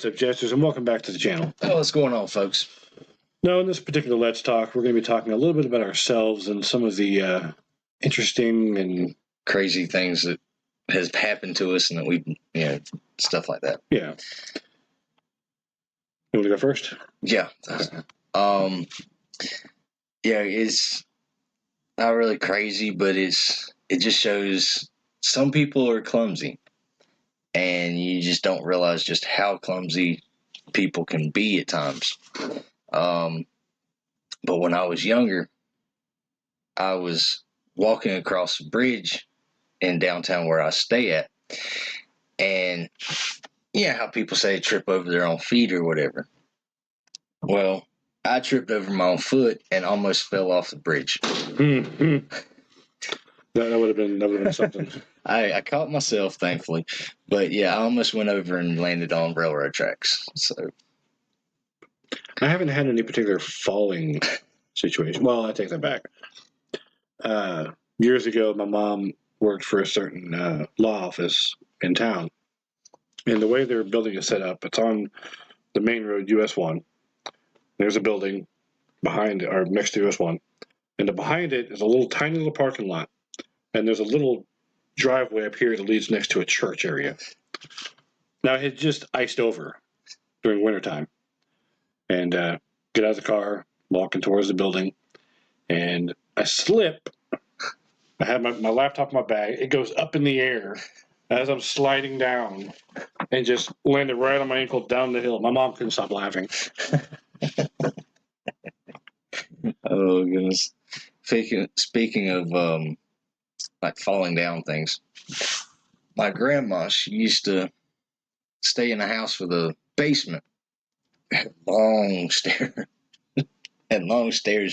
What's up, Jesters, and welcome back to the channel. Oh, what's going on, folks? Now, in this particular Let's Talk, we're going to be talking a little bit about ourselves and some of the interesting and crazy things that has happened to us and that we've, stuff like that. Yeah. You want to go first? Yeah. It's not really crazy, but it just shows some people are clumsy. And you just don't realize just how clumsy people can be at times. But when I was younger, I was walking across a bridge in downtown where I stay at. And how people say trip over their own feet or whatever. Well, I tripped over my own foot and almost fell off the bridge. Mm-hmm. That would have been something. I caught myself, thankfully. But yeah, I almost went over and landed on railroad tracks. So I haven't had any particular falling situation. Well, I take that back. Years ago, my mom worked for a certain law office in town. And the way their building is set up, it's on the main road, US 1. There's a building behind or next to US 1. And behind it is a little tiny little parking lot. And there's a little driveway up here that leads next to a church area. Now, it had just iced over during wintertime. And get out of the car, walking towards the building. And I slip. I have my laptop in my bag. It goes up in the air as I'm sliding down and just landed right on my ankle down the hill. My mom couldn't stop laughing. Oh, goodness. Speaking of like falling down things, my grandma, she used to stay in a house with a basement. Long stairs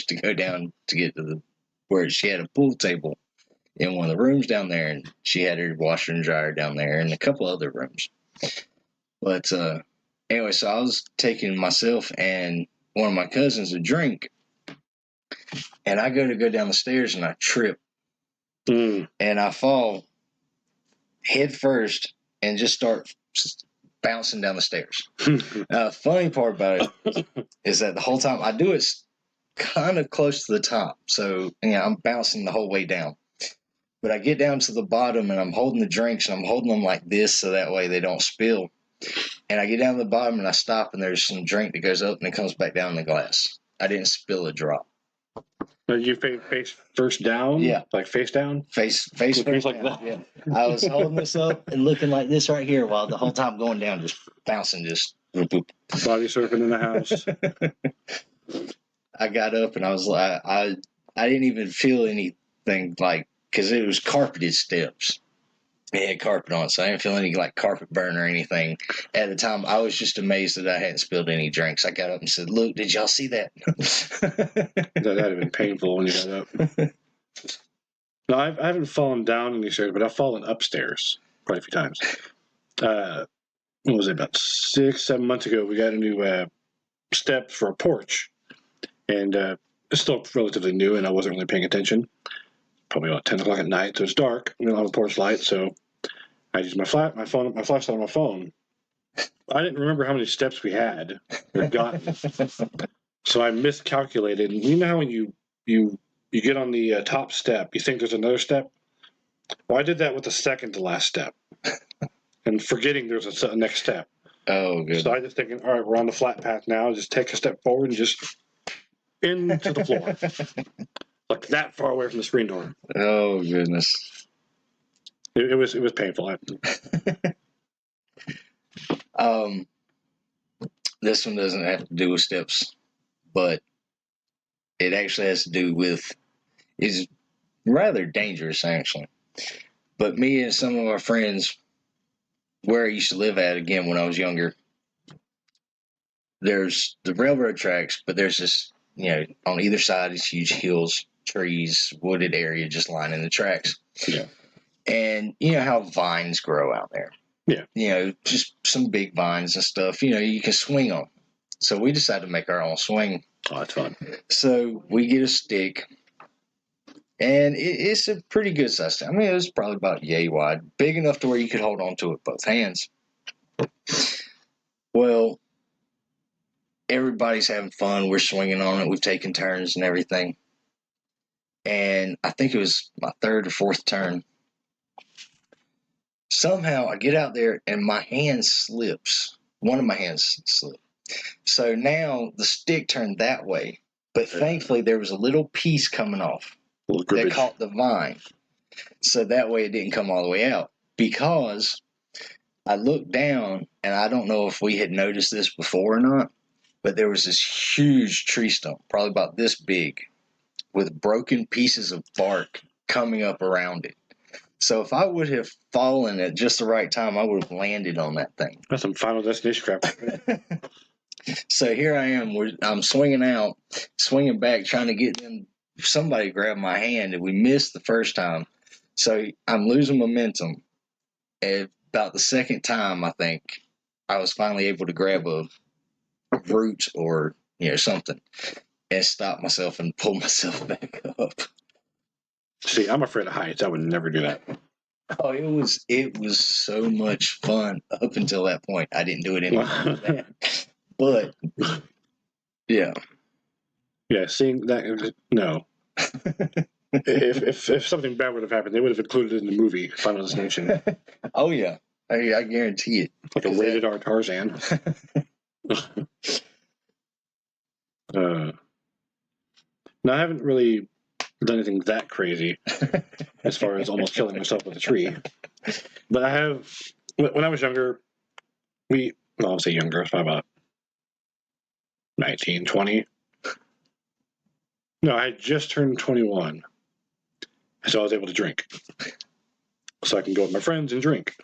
to go down to get to where she had a pool table in one of the rooms down there, and she had her washer and dryer down there and a couple other rooms. But anyway, so I was taking myself and one of my cousins a drink, and I go down the stairs and I trip. And I fall head first and just start bouncing down the stairs. The funny part about it is that the whole time I do it kind of close to the top. So, I'm bouncing the whole way down. But I get down to the bottom and I'm holding the drinks and I'm holding them like this so that way they don't spill. And I get down to the bottom and I stop and there's some drink that goes up and it comes back down in the glass. I didn't spill a drop. You face first down? Yeah. Like face down? Face first like down. that? Yeah. I was holding this up and looking like this right here while the whole time going down, just bouncing, just boop, boop. Body surfing in the house. I got up and I was like, I didn't even feel anything because it was carpeted steps. It had carpet on it, so I didn't feel any carpet burn or anything. At the time, I was just amazed that I hadn't spilled any drinks. I got up and said, "Look, did y'all see that?" That'd have been painful when you got up. No, I haven't fallen down any stairs, but I've fallen upstairs quite a few times. What was it, about 6-7 months ago, we got a new step for a porch. And it's still relatively new, and I wasn't really paying attention. Probably about 10 o'clock at night, so it's dark. We don't have a porch light, so I used my flashlight on my phone. I didn't remember how many steps we had or gotten. So I miscalculated. And you know how when you get on the top step, you think there's another step? Well, I did that with the second to last step. And forgetting there's a next step. Oh, good. So I just thinking, all right, we're on the flat path now. Just take a step forward and just into the floor. Like that far away from the screen door. Oh, goodness. It was painful. This one doesn't have to do with steps, but it actually has to do with, is rather dangerous actually. But me and some of our friends, where I used to live at again when I was younger, there's the railroad tracks, but there's this, on either side is huge hills, trees, wooded area just lining the tracks. Yeah. And you know how vines grow out there. Yeah. Just some big vines and stuff, you can swing on. So we decided to make our own swing. Oh, that's fun. So we get a stick, and it's a pretty good size stick. I mean, it was probably about yay wide, big enough to where you could hold on to it with both hands. Well, everybody's having fun. We're swinging on it. We've taken turns and everything. And I think it was my third or fourth turn. Somehow I get out there and my hand slips. One of my hands slipped. So now the stick turned that way. But thankfully, there was a little piece coming off that caught the vine. So that way it didn't come all the way out. Because I looked down, and I don't know if we had noticed this before or not, but there was this huge tree stump, probably about this big, with broken pieces of bark coming up around it. So if I would have fallen at just the right time, I would have landed on that thing. That's some Final Destination crap. So here I am. I'm swinging out, swinging back, trying to get them. Somebody grabbed my hand, and we missed the first time. So I'm losing momentum. And about the second time, I think, I was finally able to grab a root or something and stop myself and pull myself back up. See, I'm afraid of heights. I would never do that. Oh, it was so much fun up until that point. I didn't do it anymore. But yeah, seeing that, no. if something bad would have happened, they would have included it in the movie Final Destination. Oh yeah, I guarantee it. Like a rated R Tarzan. No, I haven't really done anything that crazy as far as almost killing myself with a tree. But I have, when I was younger, I'll say younger, it's probably about 19, 20. No, I had just turned 21. So I was able to drink. So I can go with my friends and drink.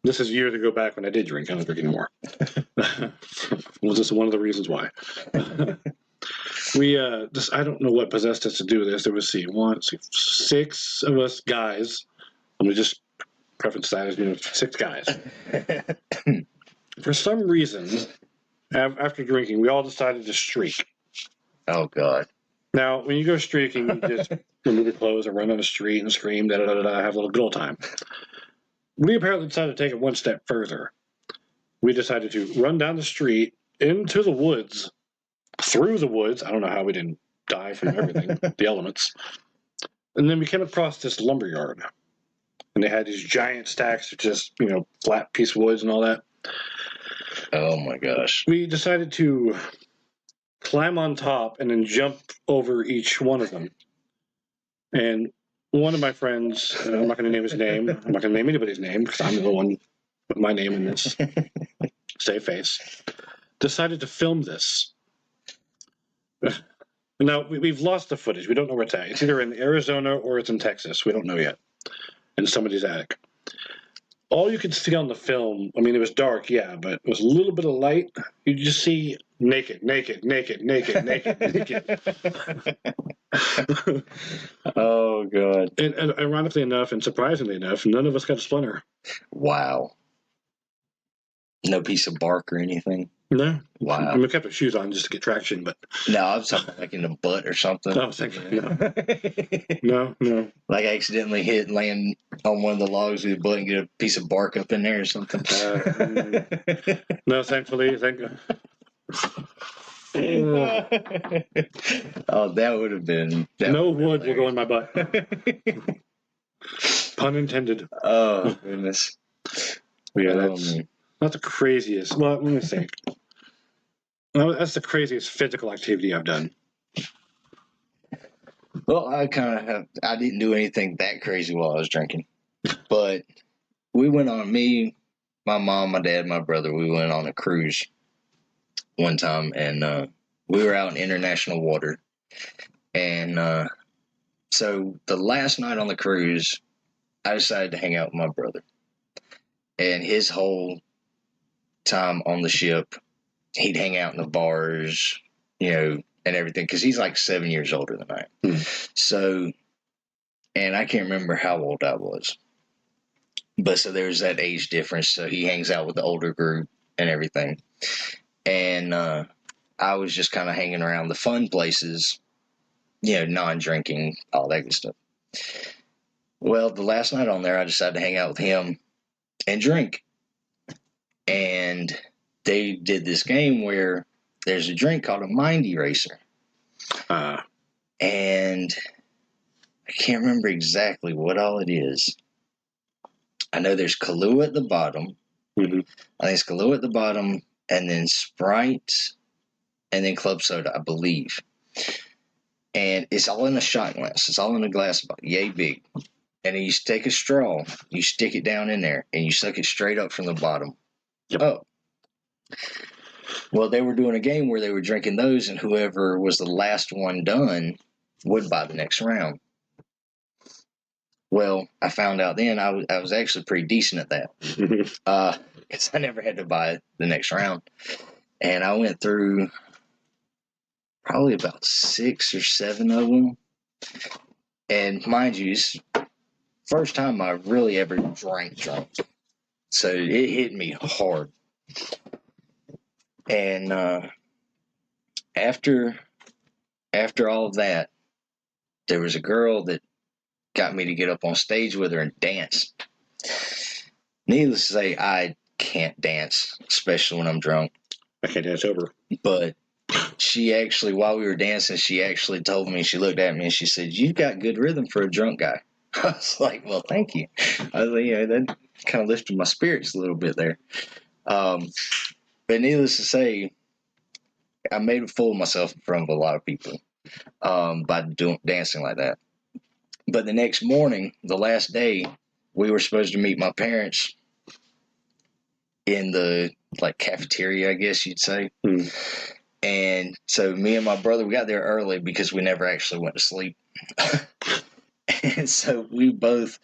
This is years ago back when I did drink. I don't drink anymore. Was this one of the reasons why? I don't know what possessed us to do this. There was, 6 of us guys. Let me just preference that as 6 guys. For some reason, after drinking, we all decided to streak. Oh God! Now, when you go streaking, you just remove your clothes and run on the street and scream, have a little good old time. We apparently decided to take it one step further. We decided to run down the street into the woods, through the woods. I don't know how we didn't die from everything, the elements. And then we came across this lumberyard. And they had these giant stacks of just, flat piece of woods and all that. Oh my gosh. We decided to climb on top and then jump over each one of them. And one of my friends, I'm not going to name his name. I'm not going to name anybody's name because I'm the one with my name in this save face, decided to film this. Now, we've lost the footage. We don't know where it's at. It's either in Arizona or it's in Texas. We don't know yet. In somebody's attic. All you could see on the film, it was dark, yeah, but it was a little bit of light. You just see naked. Oh, God. And ironically enough, and surprisingly enough, none of us got a splinter. Wow. No piece of bark or anything? No. Wow. We kept our shoes on just to get traction, but... No, I was talking like in the butt or something. I was thinking, no. Like accidentally land on one of the logs with your butt and get a piece of bark up in there or something. No, thankfully, Oh, that would have been... No wood will go in my butt. Pun intended. Oh, goodness. Yeah, that's not the craziest. Well, let me think. That's the craziest physical activity I've done. Well, I didn't do anything that crazy while I was drinking. But we went on, my mom, my dad, my brother, we went on a cruise one time, and we were out in international water. And so the last night on the cruise, I decided to hang out with my brother. And his whole time on the ship, he'd hang out in the bars, and everything, because he's like 7 years older than I am. So, and I can't remember how old I was. But so there's that age difference. So he hangs out with the older group and everything. And I was just kind of hanging around the fun places, non-drinking, all that good stuff. Well, the last night on there, I decided to hang out with him and drink. And they did this game where there's a drink called a Mind Eraser. And I can't remember exactly what all it is. I know there's Kahlua at the bottom. Mhm. I think it's Kahlua at the bottom, and then Sprite, and then Club Soda, I believe. And it's all in a shot glass. It's all in a glass bottle, yay big. And then you take a straw, you stick it down in there, and you suck it straight up from the bottom Yep. up. Well, they were doing a game where they were drinking those, and whoever was the last one done would buy the next round. Well, I found out then I was actually pretty decent at that. Because I never had to buy the next round. And I went through probably about 6 or 7 of them. And mind you, it's the first time I really ever drank. So it hit me hard. And after all of that, there was a girl that got me to get up on stage with her and dance. Needless to say, I can't dance, especially when I'm drunk. I can't dance over. But she actually, while we were dancing, she actually told me, she looked at me and she said, "You've got good rhythm for a drunk guy." I was like, "Well, thank you." I was like, yeah, that kind of lifted my spirits a little bit there. But needless to say, I made a fool of myself in front of a lot of people by dancing like that. But the next morning, the last day, we were supposed to meet my parents in the cafeteria, I guess you'd say. And so me and my brother, we got there early because we never actually went to sleep. And so we both,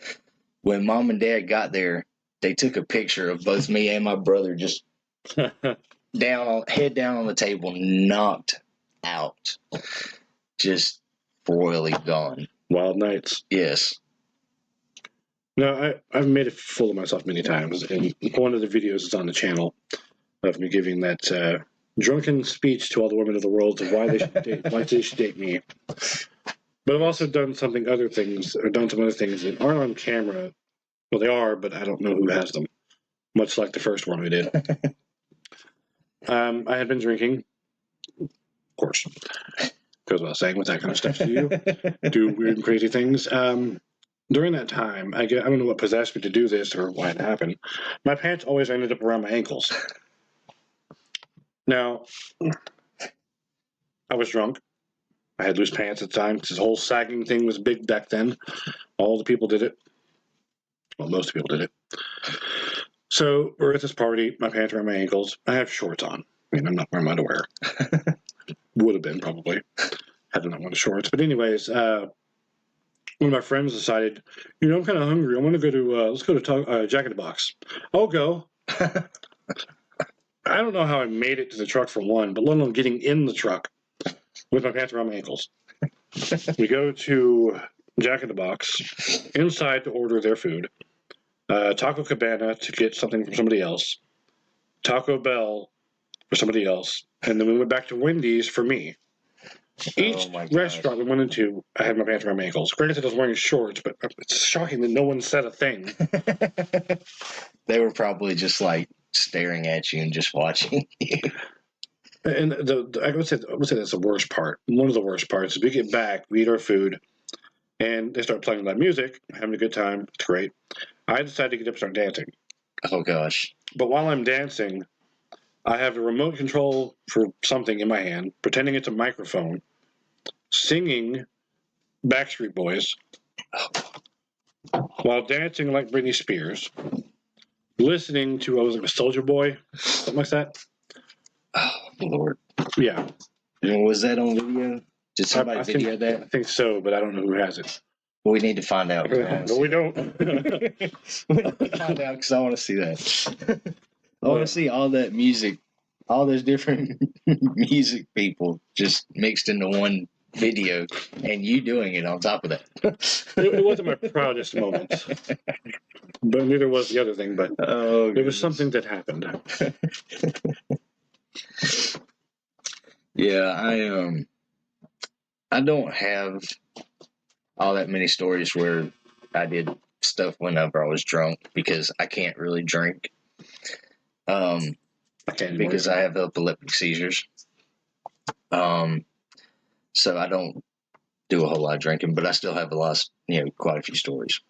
when mom and dad got there, they took a picture of both me and my brother just head down on the table, knocked out, just royally gone. Wild nights. Yes. No, I've made a fool of myself many times, and one of the videos is on the channel of me giving that drunken speech to all the women of the world of why they should date me. But I've also done some other things that aren't on camera. Well, they are, but I don't know who has them. Much like the first one we did. I had been drinking, of course, goes without saying what that kind of stuff to you. Do weird and crazy things. During that time, I don't know what possessed me to do this or why it happened. My pants always ended up around my ankles. Now, I was drunk. I had loose pants at the time. This whole sagging thing was big back then. All the people did it. Well, most people did it. So we're at this party. My pants are around my ankles. I have shorts on. I mean, I'm not wearing my underwear. Would have been probably had I not worn the shorts. But anyways, one of my friends decided, I'm kind of hungry. I want to go to let's go to Jack in the Box. I'll go. I don't know how I made it to the truck for one, but let alone getting in the truck with my pants around my ankles. We go to Jack in the Box, inside to order their food, Taco Cabana to get something from somebody else, Taco Bell for somebody else, and then we went back to Wendy's for me. Each restaurant we went into, I had my pants around my ankles. Granted, I was wearing shorts, but it's shocking that no one said a thing. They were probably just staring at you and just watching you. And I would say that's the worst part. One of the worst parts is we get back, we eat our food, and they start playing loud music, having a good time. It's great. I decide to get up and start dancing. Oh, gosh. But while I'm dancing, I have a remote control for something in my hand, pretending it's a microphone, singing Backstreet Boys while dancing like Britney Spears, listening to, Soulja Boy, something like that. Oh, Lord. Yeah. And was that on video? Did somebody video that? I think so, but I don't know who has it. We need to find out. No, we don't. We need to find out because I want to see that. I want to see all that music, all those different music people just mixed into one video, and you doing it on top of that. It wasn't my proudest moment, but neither was the other thing. But it was something that happened. Yeah, I don't have all that many stories where I did stuff whenever I was drunk because I can't really drink. I can't anymore. because I have epileptic seizures. So I don't do a whole lot of drinking, but I still have quite a few stories.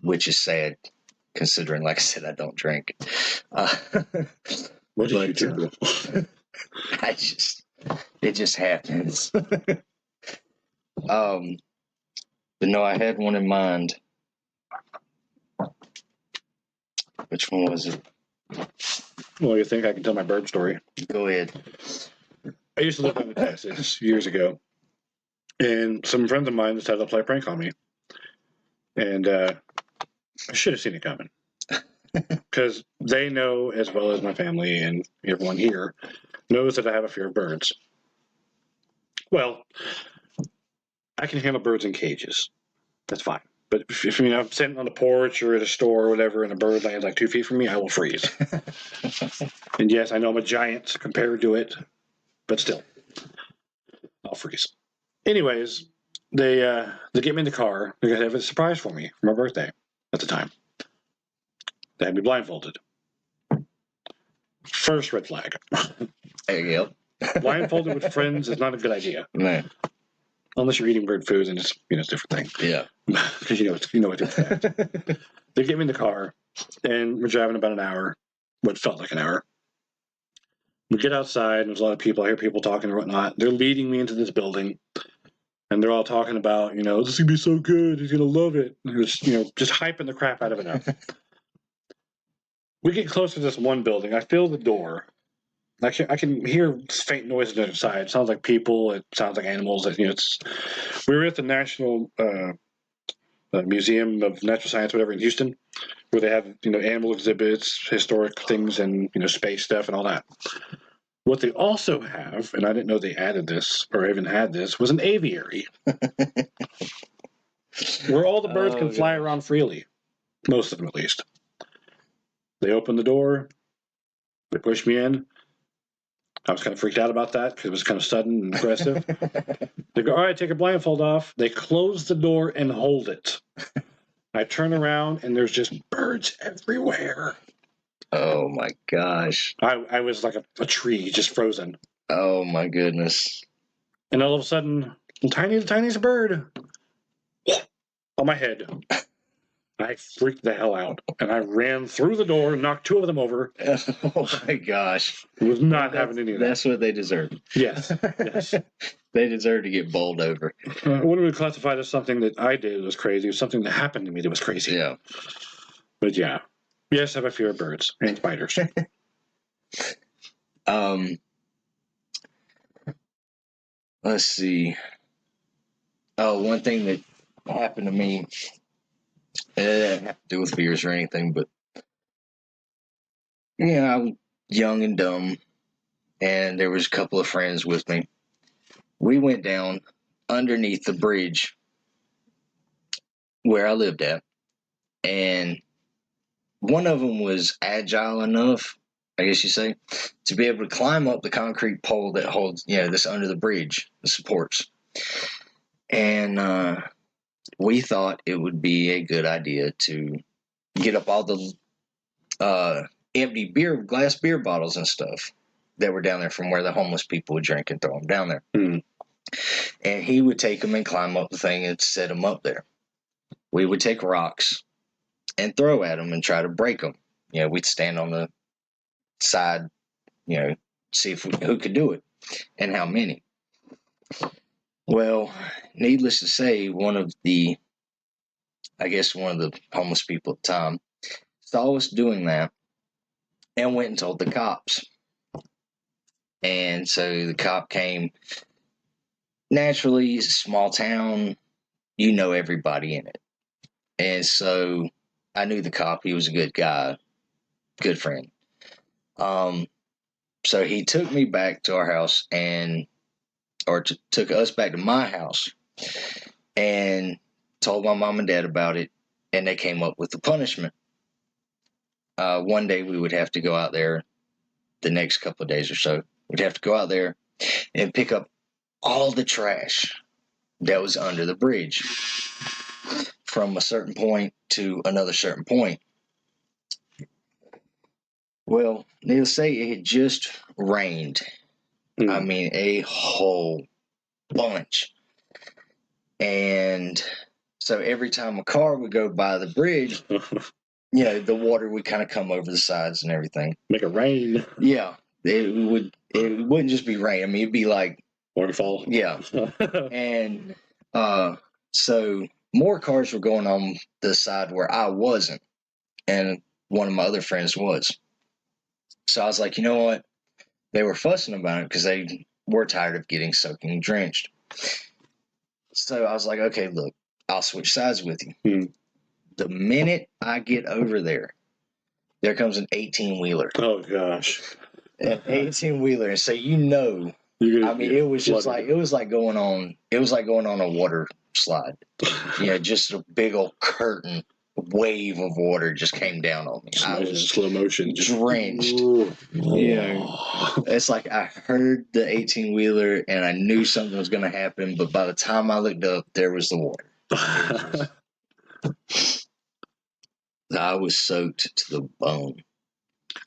Which is sad, considering, like I said, I don't drink. What did you but, do? It just happens. But no, I had one in mind. Which one was it? Well, you think I can tell my bird story? Go ahead. I used to live in Texas years ago, and some friends of mine decided to play a prank on me. And I should have seen it coming. Because they know, as well as my family and everyone here, knows that I have a fear of birds. Well, I can handle birds in cages. That's fine. But if I'm sitting on the porch or at a store or whatever, and a bird lands like 2 feet from me, I will freeze. And yes, I know I'm a giant compared to it, but still, I'll freeze. Anyways, they get me in the car. They have a surprise for me for my birthday at the time. They had me blindfolded. First red flag. There you go. Blindfolded with friends is not a good idea. No. Unless you're eating bird food, and it's a different thing. Yeah. Because you know what to expect. They get me in the car, and we're driving about an hour, what felt like an hour. We get outside, and there's a lot of people. I hear people talking and whatnot. They're leading me into this building, and they're all talking about, this is gonna be so good. He's gonna love it. And just hyping the crap out of it up. We get close to this one building. I feel the door. I can hear faint noises on the other side. It sounds like people. It sounds like animals. We were at the National Museum of Natural Science, whatever, in Houston, where they have animal exhibits, historic things, and space stuff and all that. What they also have, and I didn't know they added this or even had this, was an aviary, where all the birds can fly around freely, most of them at least. They open the door. They push me in. I was kind of freaked out about that because it was kind of sudden and aggressive. They go, all right, take your blindfold off. They close the door and hold it. I turn around and there's just birds everywhere. Oh my gosh. I was like a tree just frozen. Oh my goodness. And all of a sudden, the tiniest bird on my head. I freaked the hell out, and I ran through the door, knocked 2 of them over. Oh my gosh. Was not having any of that. That's what they deserve. Yes. They deserve to get bowled over. I wouldn't have classified as something that I did that was crazy. It was something that happened to me that was crazy. Yeah. But yeah. Yes, I have a fear of birds and spiders. Let's see. Oh, one thing that happened to me, it didn't have to do with fears or anything, but I was young and dumb, and there was a couple of friends with me. We went down underneath the bridge where I lived at, and one of them was agile enough, I guess you say, to be able to climb up the concrete pole that holds, this under the bridge, the supports. And we thought it would be a good idea to get up all the empty glass beer bottles and stuff that were down there from where the homeless people would drink and throw them down there. Mm. And he would take them and climb up the thing and set them up there. We would take rocks and throw at them and try to break them. We'd stand on the side, see who could do it and how many. Well, needless to say, one of the homeless people at the time saw us doing that and went and told the cops. And so the cop came. Naturally, it's a small town. You know everybody in it. And so I knew the cop. He was a good guy, good friend. So he took me back to our house took us back to my house and told my mom and dad about it. And they came up with the punishment. One day we would have to go out there, the next couple of days or so, we'd have to go out there and pick up all the trash that was under the bridge from a certain point to another certain point. Well, needless to say, it had just rained. Mm. I mean, a whole bunch. And so every time a car would go by the bridge, the water would kind of come over the sides and everything. Make it rain. Yeah, it wouldn't just be rain. I mean, it'd be like waterfall. Yeah, and so more cars were going on the side where I wasn't, and one of my other friends was. So I was like, you know what? They were fussing about it because they were tired of getting soaking drenched. So I was like, okay, look, I'll switch sides with you. Hmm. The minute I get over there comes an 18-wheeler. Oh gosh. An 18-wheeler. And so I mean, it was just like it was like going on a water slide. Just a big old curtain wave of water just came down on me. I was slow motion, just drenched. It's like I heard the 18-wheeler and I knew something was going to happen, but by the time I looked up, there was the water. I was soaked to the bone.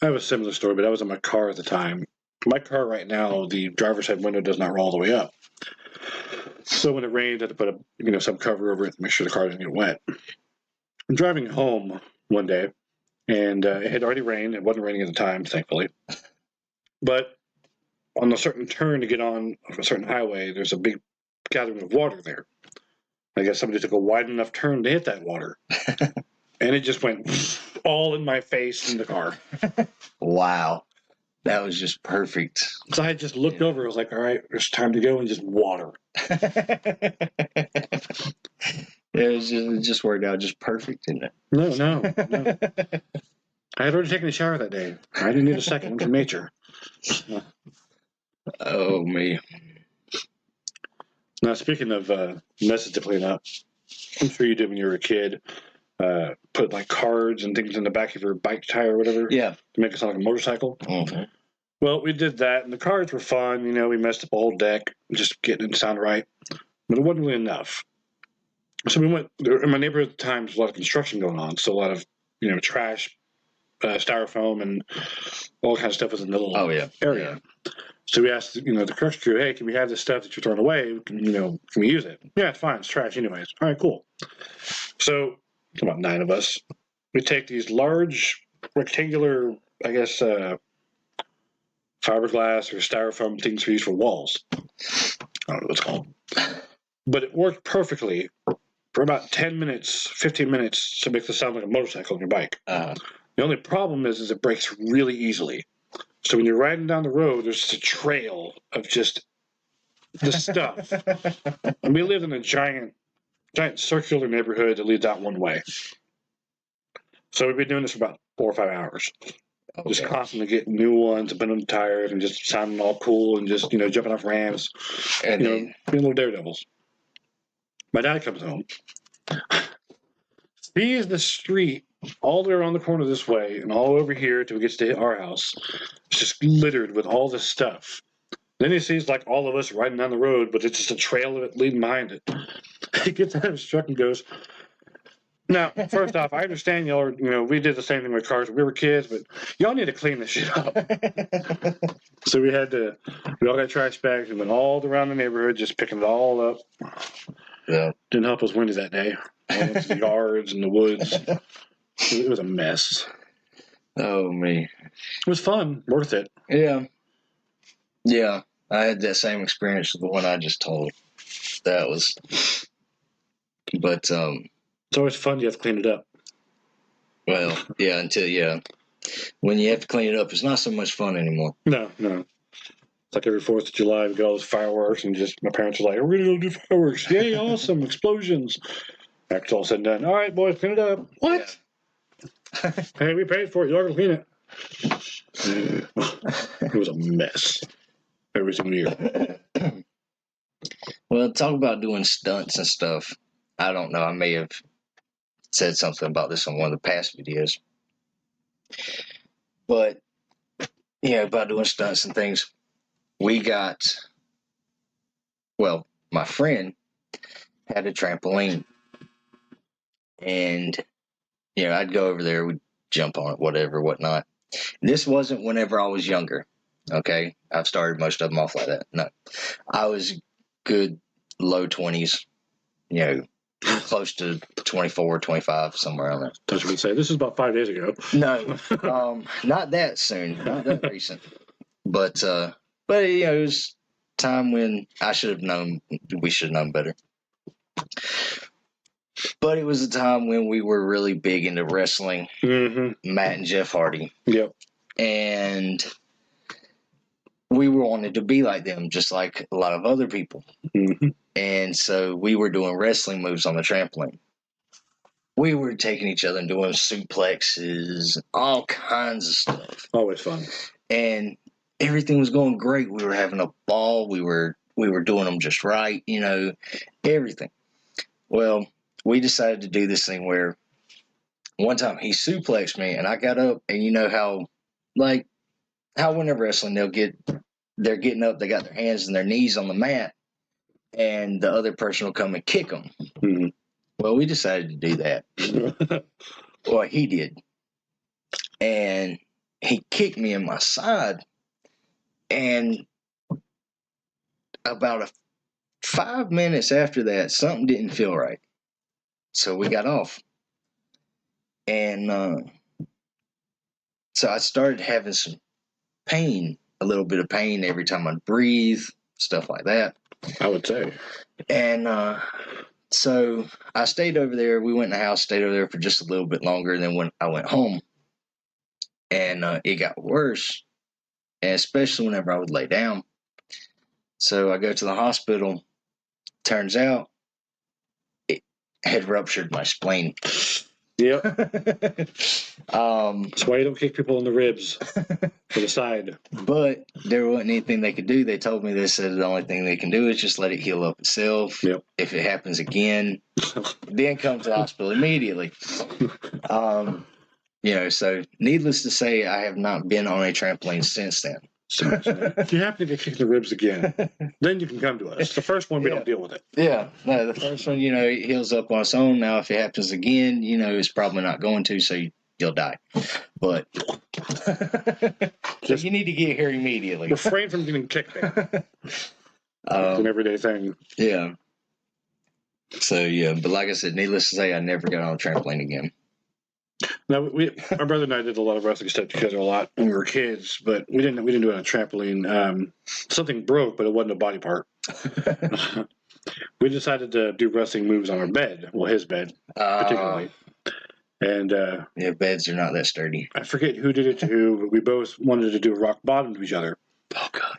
I have a similar story, but I was in my car at the time. My car right now, the driver's side window does not roll all the way up. So when it rains, I have to put some cover over it to make sure the car doesn't get wet. I'm driving home one day, and it had already rained. It wasn't raining at the time, thankfully. But on a certain turn to get on a certain highway, there's a big gathering of water there. I guess somebody took a wide enough turn to hit that water. And it just went all in my face in the car. Wow. That was just perfect. So I just looked over. I was like, all right, it's time to go, and just water. It just worked out just perfect, didn't it? No. I had already taken a shower that day. I didn't need a second one from nature. Oh, me. Now, speaking of messes to clean up, I'm sure you did when you were a kid. Put like cards and things in the back of your bike tire or whatever. Yeah. To make it sound like a motorcycle. Mm-hmm. Well, we did that, and the cards were fun. We messed up the whole deck, just getting it to sound right. But it wasn't really enough. So we went, in my neighborhood at the time, there's a lot of construction going on. So a lot of, trash, styrofoam, and all kinds of stuff was in the little area. Yeah. So we asked, the construction crew, hey, can we have this stuff that you're throwing away? Can we use it? Yeah, it's fine. It's trash anyways. All right, cool. So, about 9 of us, we take these large rectangular, I guess, fiberglass or styrofoam things we use for walls. I don't know what it's called. But it worked perfectly for about 10 minutes, 15 minutes to make the sound like a motorcycle on your bike. The only problem is it breaks really easily. So when you're riding down the road, there's just a trail of just the stuff. And we lived in a giant circular neighborhood that leads out one way. So we've been doing this for about 4 or 5 hours. Okay. Just constantly getting new ones and putting on the tires and just sounding all cool and just, jumping off ramps. And being little daredevils. My dad comes home, sees the street all the way around the corner this way and all over here till he gets to our house. It's just littered with all this stuff. Then he sees like all of us riding down the road, but it's just a trail of it leading behind it. He gets out of his truck and goes, now, first off, I understand y'all are, we did the same thing with cars when we were kids, but y'all need to clean this shit up. So we all got trash bags and went all around the neighborhood just picking it all up. Yeah. Didn't help us windy that day. I went to the yards and the woods. It was a mess. Oh, me. It was fun. Worth it. Yeah. Yeah. I had that same experience with the one I just told. But, it's always fun. You have to clean it up. Well, yeah, when you have to clean it up, it's not so much fun anymore. No. It's like every 4th of July, we got all those fireworks, and my parents are like, we're going to go do fireworks. Yay, awesome, explosions. After it's all said and done, all right, boys, clean it up. What? Yeah. Hey, we paid for it. You're going to clean it. It was a mess every single year. Well, talk about doing stunts and stuff. I don't know. I may have said something about this on one of the past videos. But, about doing stunts and things. My friend had a trampoline. And, I'd go over there, we'd jump on it, whatever, whatnot. This wasn't whenever I was younger. Okay, I've started most of them off like that. No, I was good low 20s. You know, close to 24, 25, somewhere around there. That's what we say. This is about 5 days ago. No, not that soon, not that recent. But you know, it was time when I should have known. We should have known better. But it was a time when we were really big into wrestling. Mm-hmm. Matt and Jeff Hardy, Yep. and we were wanted to be like them, just like a lot of other people. Mm-hmm. And so we were doing wrestling moves on the trampoline. We were taking each other and doing suplexes, all kinds of stuff. Always fun. And everything was going great. We were having a ball. We were doing them just right, you know, everything. Well, we decided to do this thing where one time he suplexed me and I got up, and you know how when they're wrestling, they're getting up, they got their hands and their knees on the mat, and the other person will come and kick them. Mm-hmm. Well, we decided to do that. Well, he did. And he kicked me in my side, and about 5 minutes after that, something didn't feel right. So we got off. And so I started having some pain, a little bit of pain every time I breathe, stuff like that. I would say. And so I stayed over there. We went in the house, stayed over there for just a little bit longer. And then when I went home, and it got worse, and especially whenever I would lay down. So I go to the hospital. Turns out it had ruptured my spleen. Yep. That's why you don't kick people in the ribs to the side. But there wasn't anything they could do. They told me, they said the only thing they can do is just let it heal up itself. Yep. If it happens again, then come to the hospital immediately. You know, so needless to say, I have not been on a trampoline since then. So, if you happen to get kicked in the ribs again, then you can come to us. The first one, we don't deal with it. Yeah, no, the first one, you know, it heals up on its own. Now, if it happens again, you know, it's probably not going to, so you'll die. But you need to get here immediately. Refrain from getting kicked. It's an everyday thing. Yeah. So, yeah, but like I said, needless to say, I never got on a trampoline again. Now, our brother and I did a lot of wrestling stuff together a lot when we were kids, but we didn't do it on a trampoline. Something broke, but it wasn't a body part. We decided to do wrestling moves on our bed. Well, his bed, particularly. And yeah, beds are not that sturdy. I forget who did it to who, but we both wanted to do a rock bottom to each other. Oh, God.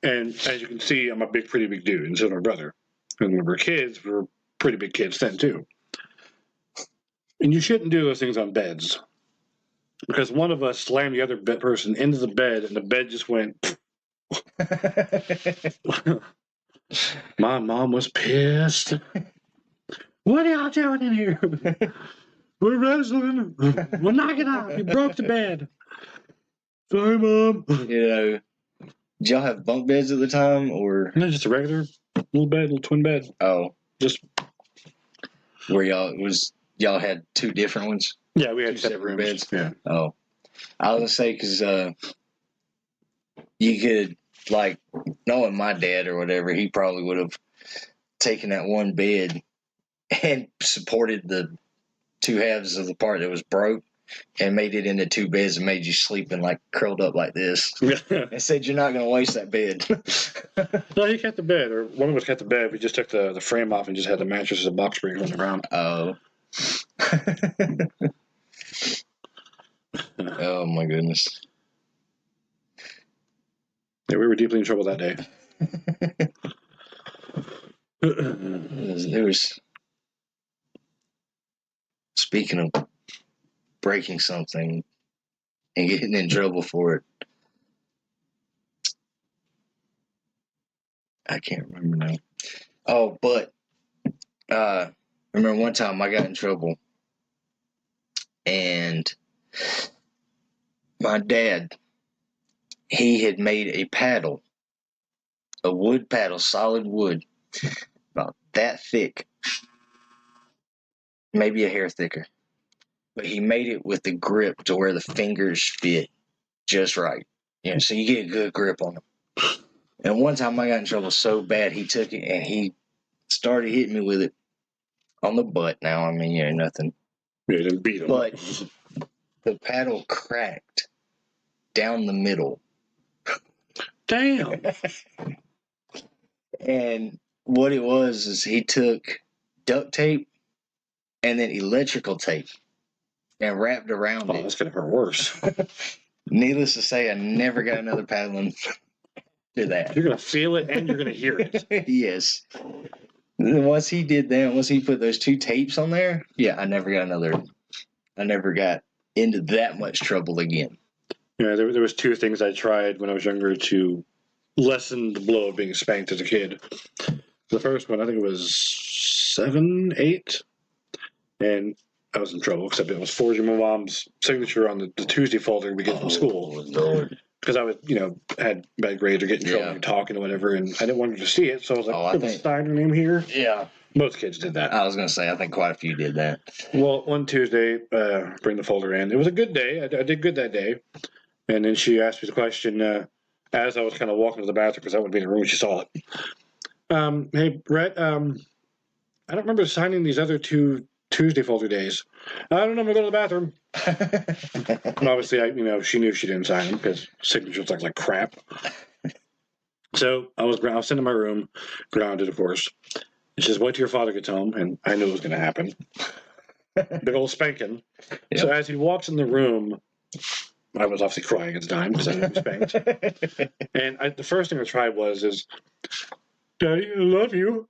And as you can see, I'm a pretty big dude, and so is my brother. And when we were kids, we were pretty big kids then, too. And you shouldn't do those things on beds, because one of us slammed the other person into the bed, and the bed just went. My mom was pissed. What are y'all doing in here? We're wrestling. Well, knock it off. You broke the bed. Sorry, Mom. You know, did y'all have bunk beds at the time, or? No, just a regular little bed, little twin bed. Oh. Just. Where y'all had two different ones? Yeah, we had two separate beds. Yeah. Oh. I was going to say, because you could, like, knowing my dad or whatever, he probably would have taken that one bed and supported the two halves of the part that was broke and made it into two beds and made you sleep and, like, curled up like this. And said, you're not going to waste that bed. No, he kept the bed, or one of us kept the bed. We just took the frame off and just had the mattress as a box spring on the ground. Oh. Oh, my goodness. Yeah, we were deeply in trouble that day. It was, speaking of breaking something and getting in trouble for it, I can't remember now. Oh, but I remember one time I got in trouble, and my dad, he had made a paddle, a wood paddle, solid wood, about that thick, maybe a hair thicker. but he made it with the grip to where the fingers fit just right. So you get a good grip on them. And one time I got in trouble so bad, he took it and he started hitting me with it on the butt. Now, I mean, nothing. Yeah, didn't beat him. But the paddle cracked down the middle. Damn. And what it was is he took duct tape and then electrical tape and wrapped around Oh, it. that's going to hurt worse. Needless to say, I never got another paddling to that. You're going to feel it and you're going to hear it. Yes. Once he did that, once he put those 2 tapes on there, I never got into that much trouble again. Yeah, there was 2 things I tried when I was younger to lessen the blow of being spanked as a kid. The first one, I think it was 7, 8, and I was in trouble because I was forging my mom's signature on the Tuesday folder we get from school. Lord. Because I was, had bad grades or getting in trouble and talking or whatever, and I didn't want her to see it, so I was like, sign her name here. Yeah. Most kids did that. I was going to say, I think quite a few did that. Well, one Tuesday, bring the folder in. It was a good day. I did good that day. And then she asked me the question as I was kind of walking to the bathroom because I wouldn't be in the room when she saw it. Hey, Brett, I don't remember signing these other 2 Tuesday folder days. I don't know. I'm going to go to the bathroom. And obviously, she knew she didn't sign them because signatures looked like crap. So I was sitting in my room, grounded, of course. And she says, wait till your father gets home. And I knew it was going to happen. Big old spanking. Yep. So as he walks in the room, I was obviously crying at the time because I knew he was spanked. And the first thing I tried is, Daddy, I love you.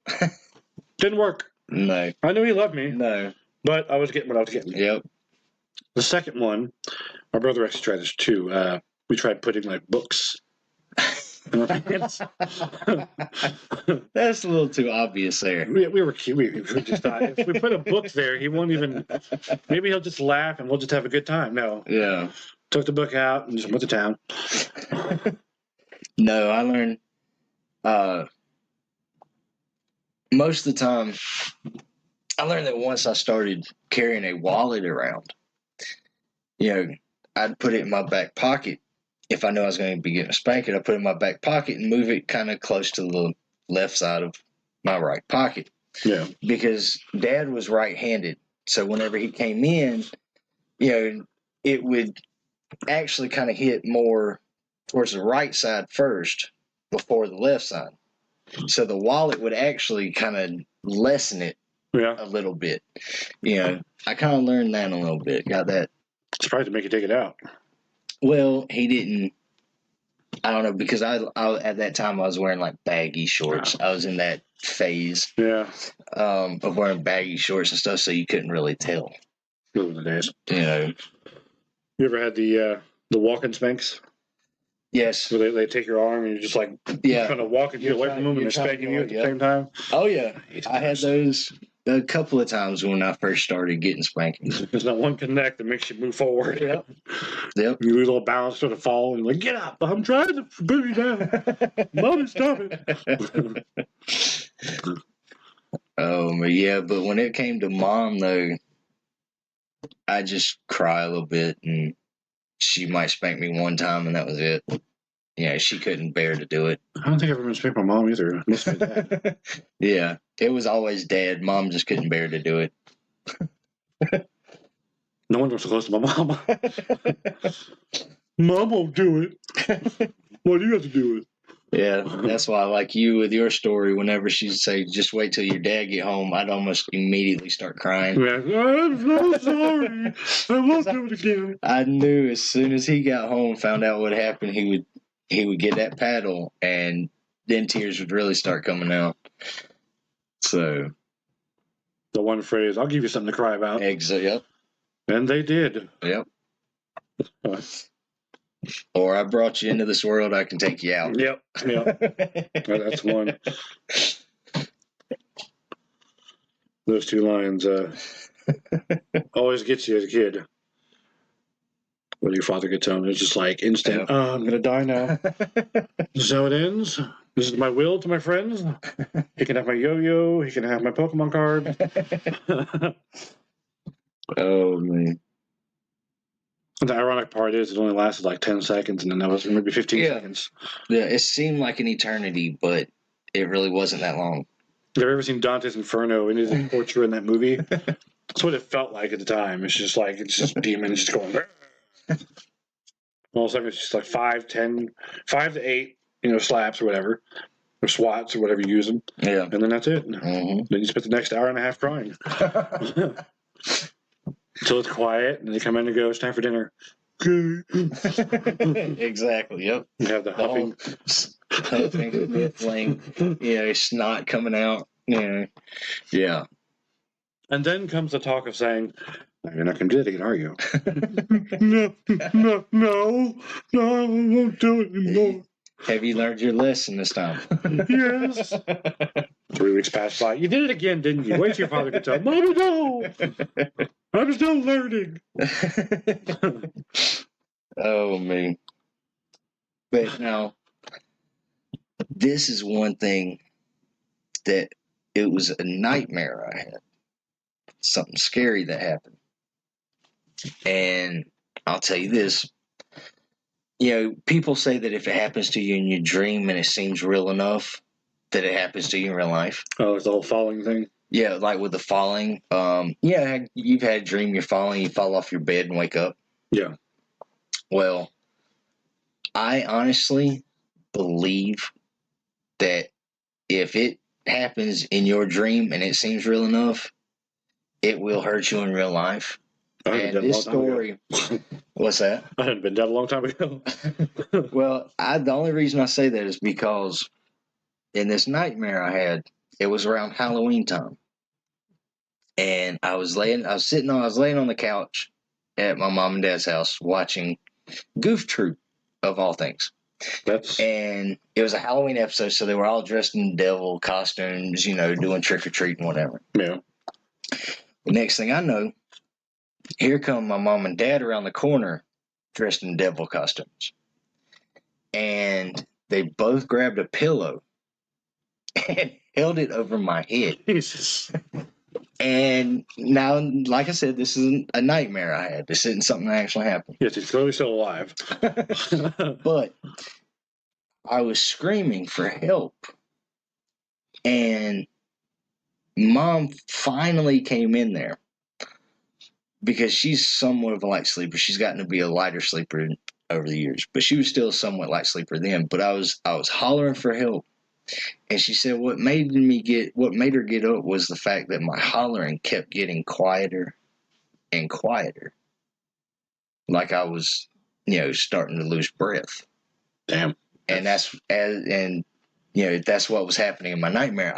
Didn't work. No. I knew he loved me. No. But I was getting what I was getting. Yep. The second one, my brother actually tried this too. We tried putting books in our pants. That's a little too obvious there. We were cute. We just thought if we put a book there, he won't even. Maybe he'll just laugh and we'll just have a good time. No. Yeah. Took the book out and just went to town. No, I learned. Most of the time, I learned that once I started carrying a wallet around, I'd put it in my back pocket. If I knew I was going to be getting a spanking, I'd put it in my back pocket and move it kind of close to the left side of my right pocket. Yeah. Because Dad was right-handed. So whenever he came in, it would actually kind of hit more towards the right side first before the left side. So the wallet would actually kind of lessen it a little bit. I kind of learned that a little bit. Got that. Surprised to make you take it out. Well, he didn't. I don't know, because I at that time I was wearing baggy shorts. I was in that phase of wearing baggy shorts and stuff, so you couldn't really tell. Those were the days. You ever had the walking spanks? Yes. Where they take your arm and you're just kind of walking you away from them and they're spanking you at the same time? Oh, yeah. I had those a couple of times when I first started getting spankings. There's not one connect that makes you move forward. Yep. You lose a little balance, sort of fall, and you're like, get up. I'm trying to put you down. Mommy, stop it. But when it came to Mom, though, I just cry a little bit, and she might spank me one time, and that was it. She couldn't bear to do it. I don't think I've ever been spanked by Mom either. It must have been Dad. Yeah, it was always Dad. Mom just couldn't bear to do it. No wonder I'm so close to my mom. Mom won't do it. What do you have to do it? Yeah, that's why, like you with your story, whenever she'd say, just wait till your dad get home, I'd almost immediately start crying. Yeah, I'm so sorry. I won't do it again. I knew as soon as he got home, found out what happened, he would get that paddle, and then tears would really start coming out. So. The one phrase, I'll give you something to cry about. Yep. And they did. Yep. Or I brought you into this world, I can take you out. Yep. That's one. Those two lines always gets you as a kid. When your father gets home, it's just like instant, oh, I'm going to die now. This is how it ends. This is my will to my friends. He can have my yo-yo. He can have my Pokemon card. Oh, man. The ironic part is it only lasted like 10 seconds, and then that was maybe 15 Yeah. seconds. Yeah, it seemed like an eternity, but it really wasn't that long. Have you ever seen Dante's Inferno? Any of the torture in that movie? That's what it felt like at the time. It's just demons just going. All of a sudden, it's just like 5 to 8, slaps or whatever, or swats or whatever you use them, Yeah. and then that's it. Mm-hmm. Then you spend the next hour and a half crying until it's quiet, and they come in and go, "It's time for dinner." Exactly. Yep. You have the huffing. Flame. Snot coming out. Yeah. And then comes the talk of saying, "You're not going to do that again, are you?" No, I won't do it anymore. Have you learned your lesson this time? Yes. 3 weeks passed by. You did it again, didn't you? Wait till your father can tell. Mommy, no. I'm still learning. Oh, man. But now, this is one thing that it was a nightmare I had. Something scary that happened. And I'll tell you this. People say that if it happens to you in your dream and it seems real enough, that it happens to you in real life. Oh, it's the whole falling thing? Yeah, like with the falling. You've had a dream you're falling, you fall off your bed and wake up. Yeah. Well, I honestly believe that if it happens in your dream and it seems real enough, it will hurt you in real life. And this story, what's that? I hadn't been dead a long time ago. Well, the only reason I say that is because in this nightmare I had, it was around Halloween time, and I was laying on the couch at my mom and dad's house watching Goof Troop, of all things. And it was a Halloween episode, so they were all dressed in devil costumes, doing trick or treat and whatever. Yeah. The next thing I know, here come my mom and dad around the corner dressed in devil costumes. And they both grabbed a pillow and held it over my head. Jesus. And now, like I said, this isn't a nightmare I had. This isn't something that actually happened. Yes, he's clearly still alive. But I was screaming for help. And Mom finally came in there. Because she's somewhat of a light sleeper. She's gotten to be a lighter sleeper over the years. But she was still a somewhat light sleeper then. But I was hollering for help. And she said what made her get up was the fact that my hollering kept getting quieter and quieter. Like I was, starting to lose breath. Damn. And that's what was happening in my nightmare.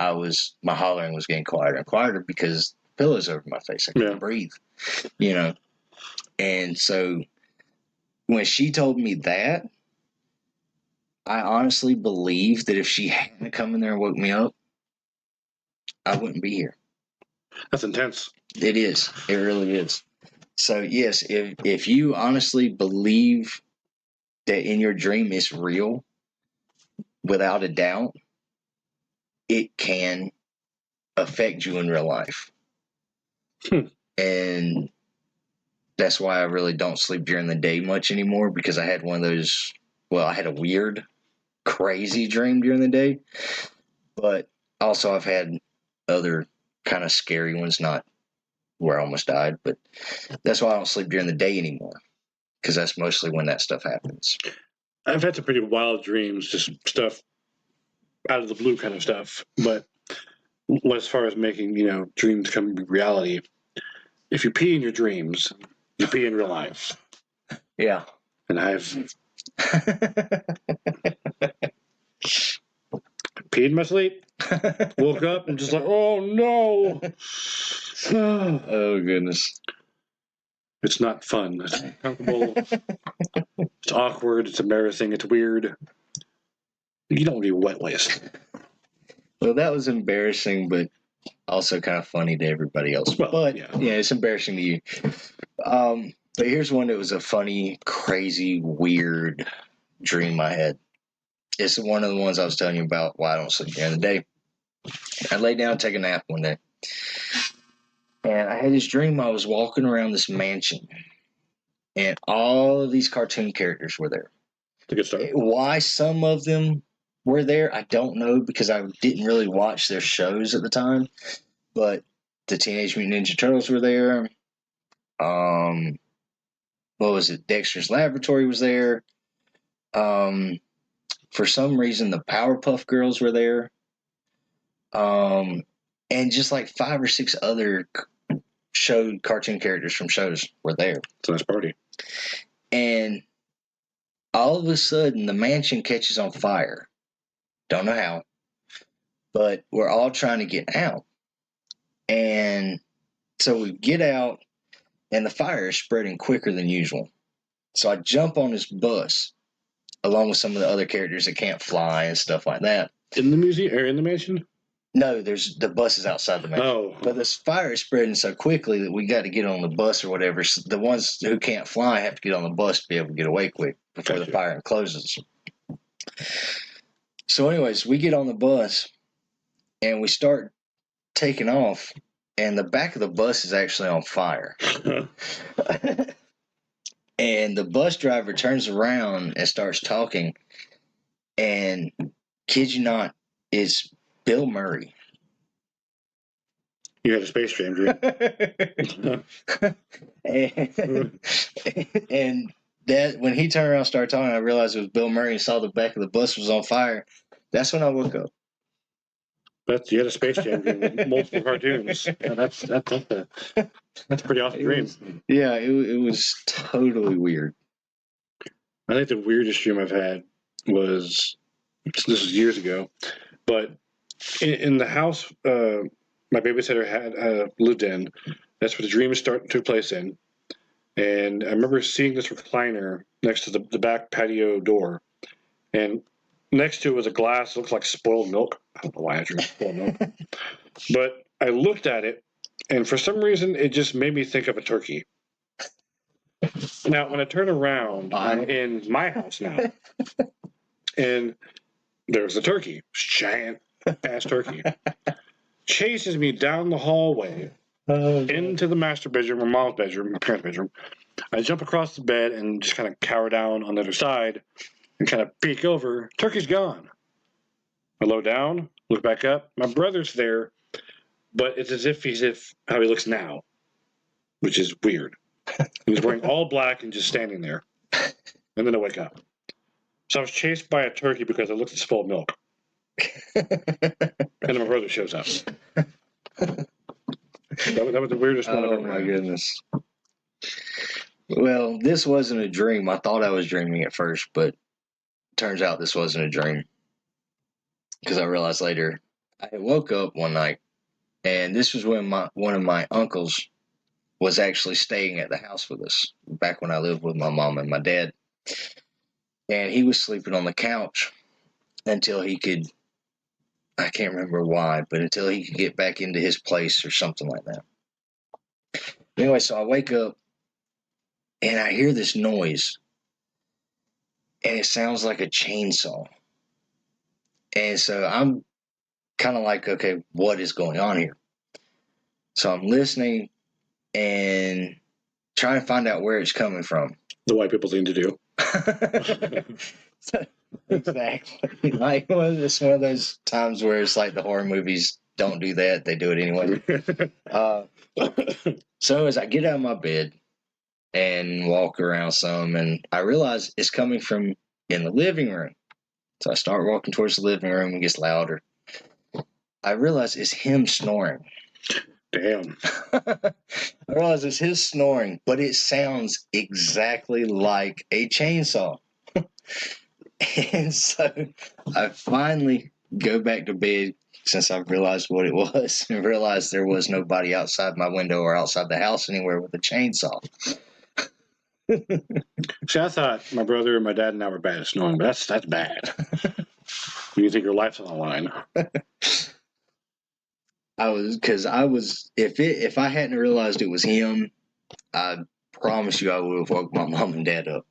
My hollering was getting quieter and quieter because pillows over my face. I couldn't breathe. And so when she told me that, I honestly believe that if she hadn't come in there and woke me up, I wouldn't be here. That's intense. It is. It really is. So yes, if you honestly believe that in your dream it's real, without a doubt, it can affect you in real life. And that's why I really don't sleep during the day much anymore, because I had one of those, I had a weird, crazy dream during the day. But also I've had other kind of scary ones, not where I almost died, but that's why I don't sleep during the day anymore, because that's mostly when that stuff happens. I've had some pretty wild dreams, just stuff out of the blue kind of stuff. But as far as making, dreams come to reality, if you pee in your dreams, you pee in real life. Yeah. And I've peed in my sleep, woke up and just like, oh no. Oh goodness. It's not fun. It's uncomfortable. It's awkward. It's embarrassing. It's weird. You don't need wet waste. Well, that was embarrassing, but also kind of funny to everybody else. Well, but yeah, it's embarrassing to you. But here's one that was a funny, crazy, weird dream I had. It's one of the ones I was telling you about why I don't sleep during the day. I laid down to take a nap one day. And I had this dream I was walking around this mansion. and all of these cartoon characters were there. It's a good start. Why some of them were there, I don't know, because I didn't really watch their shows at the time. But the Teenage Mutant Ninja Turtles were there. What was it? Dexter's Laboratory was there. For some reason, the Powerpuff Girls were there. And just like 5 or 6 other cartoon characters from shows were there. It's a nice party. And all of a sudden, the mansion catches on fire. Don't know how, but we're all trying to get out. And so we get out, and the fire is spreading quicker than usual. So I jump on this bus, along with some of the other characters that can't fly and stuff like that. In the museum or in the mansion? No, there's the bus is outside the mansion. Oh. But this fire is spreading so quickly that we got to get on the bus or whatever. So the ones who can't fly have to get on the bus to be able to get away quick before the fire encloses. So anyways, we get on the bus and we start taking off, and the back of the bus is actually on fire. And the bus driver turns around and starts talking, and kid you not, it's Bill Murray. You had a Space Jam dream. and that when he turned around and started talking, I realized it was Bill Murray and saw the back of the bus was on fire. That's when I woke up. You had a Space Jam dream with multiple cartoons. That's a pretty awesome dream. Yeah, it was totally weird. I think the weirdest dream I've had was, this was years ago, but in the house my babysitter had lived in, that's where the dreams took place in. And I remember seeing this recliner next to the back patio door. And next to it was a glass that looked like spoiled milk. I don't know why I drink spoiled milk. But I looked at it, and for some reason, it just made me think of a turkey. Now, when I turn around, I'm in my house now, and there's a turkey, giant-ass turkey, chases me down the hallway into the master bedroom, or mom's bedroom, my parents' bedroom. I jump across the bed and just kind of cower down on the other side and kind of peek over. Turkey's gone. I low down, look back up. My brother's there, but it's as if how he looks now, which is weird. He's wearing all black and just standing there. And then I wake up. So I was chased by a turkey because I looked at spoiled milk. And then my brother shows up. That was the weirdest one I've ever had. Oh my goodness. Well, this wasn't a dream. I thought I was dreaming at first, but turns out this wasn't a dream. Because I realized later, I woke up one night, and this was when one of my uncles was actually staying at the house with us, back when I lived with my mom and my dad. And he was sleeping on the couch until he could, I can't remember why, but until he could get back into his place or something like that. Anyway, so I wake up, and I hear this noise, and it sounds like a chainsaw. And so I'm kind of like, okay, what is going on here? So I'm listening and trying to find out where it's coming from. The white people thing to do. Exactly. Like it's one of those times where it's like the horror movies don't do that; they do it anyway. So as I get out of my bed and walk around some, and I realize it's coming from in the living room. So I start walking towards the living room, and it gets louder. I realize it's him snoring. Damn. I realize it's his snoring, but it sounds exactly like a chainsaw. And so I finally go back to bed since I've realized what it was and realized there was nobody outside my window or outside the house anywhere with a chainsaw. See, I thought my brother and my dad and I were bad at snoring, but that's bad. You think your life's on the line. If I hadn't realized it was him, I promise you I would have woke my mom and dad up.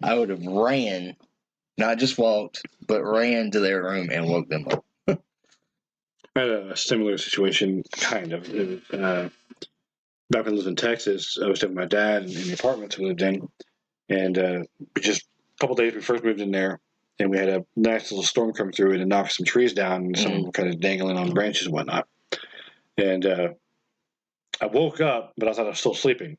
I would have ran, not just walked, but ran to their room and woke them up. I had a similar situation, kind of. back when I lived in Texas, I was staying with my dad in the apartments we lived in, and just a couple days we first moved in there, and we had a nice little storm come through and it knocked some trees down, and some of them were kind of dangling on branches and whatnot. And I woke up, but I thought I was still sleeping,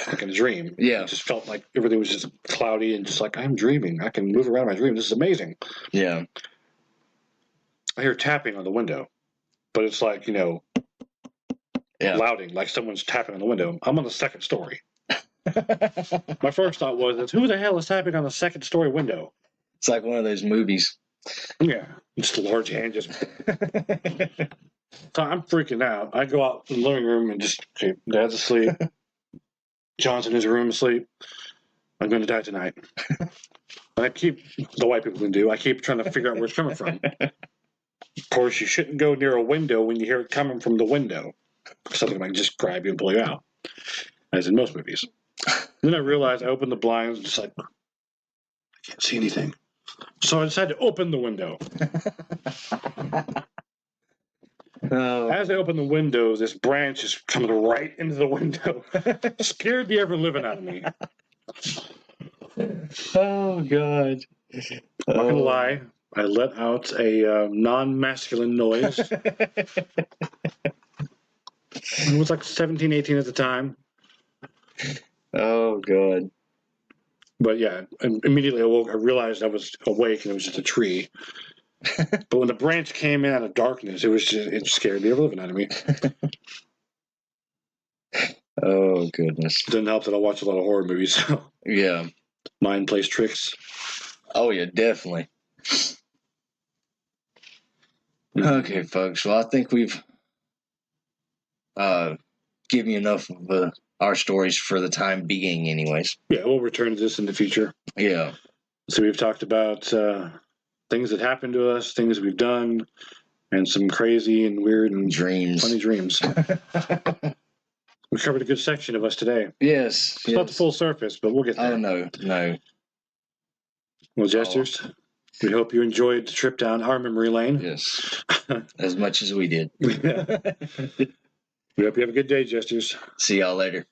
like in a dream. Yeah. It just felt like everything was just cloudy and just like, I'm dreaming. I can move around in my dream. This is amazing. Yeah. I hear tapping on the window, but it's like, louding, like someone's tapping on the window. I'm on the second story. My first thought was, who the hell is tapping on the second story window? It's like one of those movies. Yeah, just a large hand just. So I'm freaking out. I go out in the living room and just, okay, Dad's asleep. John's in his room asleep. I'm going to die tonight. And I keep, the white people can do, I keep trying to figure out where it's coming from. Of course, you shouldn't go near a window when you hear it coming from the window. Something might just grab you and pull you out, as in most movies. Then I realized I opened the blinds, just like, I can't see anything. So I decided to open the window. As I opened the window, this branch is coming right into the window. Scared the ever living out of me. Oh, God. I'm not going to lie. I let out a non-masculine noise. I was like 17, 18 at the time. Oh, God. But yeah, immediately I woke. I realized I was awake and it was just a tree. But when the branch came in out of darkness, it scared the ever living out of me. Oh, goodness. Didn't help that I watch a lot of horror movies. So Yeah. mind plays tricks. Oh, yeah, definitely. Okay, folks. Well, I think we've given you enough of our stories for the time being, anyways. Yeah, we'll return to this in the future. Yeah. So we've talked about things that happened to us, things we've done, and some crazy and weird and Dreams. funny dreams. We covered a good section of us today. Yes. It's not the full surface, but we'll get there. Oh, no. Well, Jesters, we hope you enjoyed the trip down our memory lane. Yes. As much as we did. We hope you have a good day, Jesters. See y'all later.